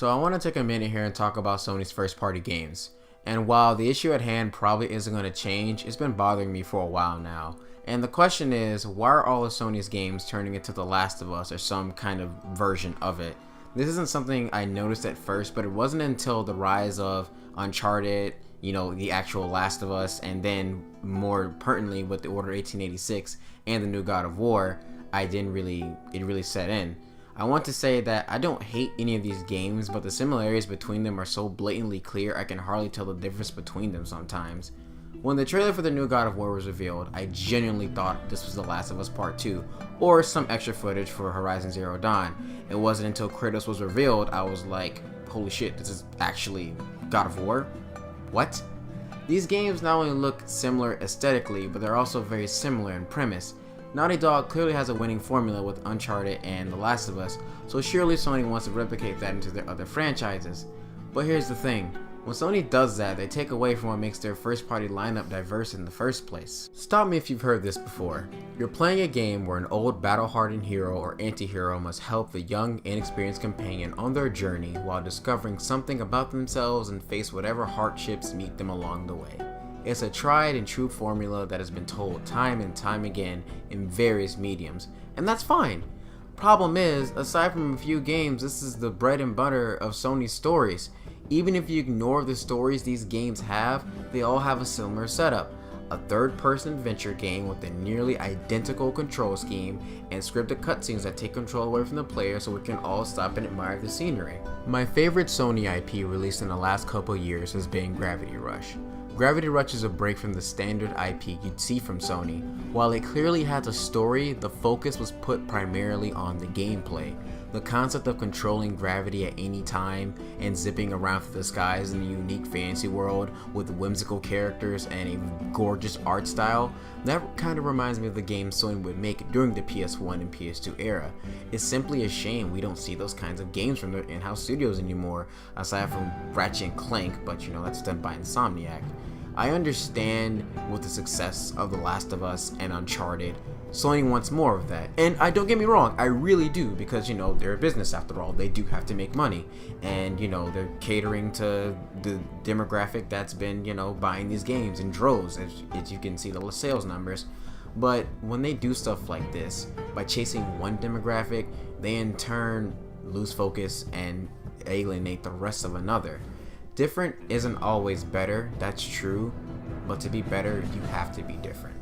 So I want to take a minute here and talk about Sony's first party games. And while the issue at hand probably isn't going to change, it's been bothering me for a while now. And the question is, why are all of Sony's games turning into The Last of Us or some kind of version of it? This isn't something I noticed at first, but it wasn't until the rise of Uncharted, the actual Last of Us, and then more pertinently with the Order 1886 and the new God of War, it really set in. I want to say that I don't hate any of these games, but the similarities between them are so blatantly clear I can hardly tell the difference between them sometimes. When the trailer for the new God of War was revealed, I genuinely thought this was The Last of Us Part 2, or some extra footage for Horizon Zero Dawn. It wasn't until Kratos was revealed I was like, holy shit, this is actually God of War? What? These games not only look similar aesthetically, but they're also very similar in premise. Naughty Dog clearly has a winning formula with Uncharted and The Last of Us, so surely Sony wants to replicate that into their other franchises. But here's the thing, when Sony does that, they take away from what makes their first party lineup diverse in the first place. Stop me if you've heard this before. You're playing a game where an old battle-hardened hero or anti-hero must help the young, inexperienced companion on their journey while discovering something about themselves and face whatever hardships meet them along the way. It's a tried and true formula that has been told time and time again in various mediums, and that's fine. Problem is, aside from a few games, this is the bread and butter of Sony's stories. Even if you ignore the stories these games have, they all have a similar setup. A third-person adventure game with a nearly identical control scheme and scripted cutscenes that take control away from the player so we can all stop and admire the scenery. My favorite Sony IP released in the last couple years has been Gravity Rush. Gravity Rush is a break from the standard IP you'd see from Sony. While it clearly has a story, the focus was put primarily on the gameplay. The concept of controlling gravity at any time and zipping around through the skies in a unique fantasy world with whimsical characters and a gorgeous art style, that kind of reminds me of the games Sony would make during the PS1 and PS2 era. It's simply a shame we don't see those kinds of games from their in-house studios anymore, aside from Ratchet and Clank, but that's done by Insomniac. I understand with the success of The Last of Us and Uncharted, Sony wants more of that. And don't get me wrong, I really do, because they're a business after all. They do have to make money. And they're catering to the demographic that's been, buying these games in droves, as you can see the sales numbers. But when they do stuff like this, by chasing one demographic, they in turn lose focus and alienate the rest of another. Different isn't always better, that's true, but to be better, you have to be different.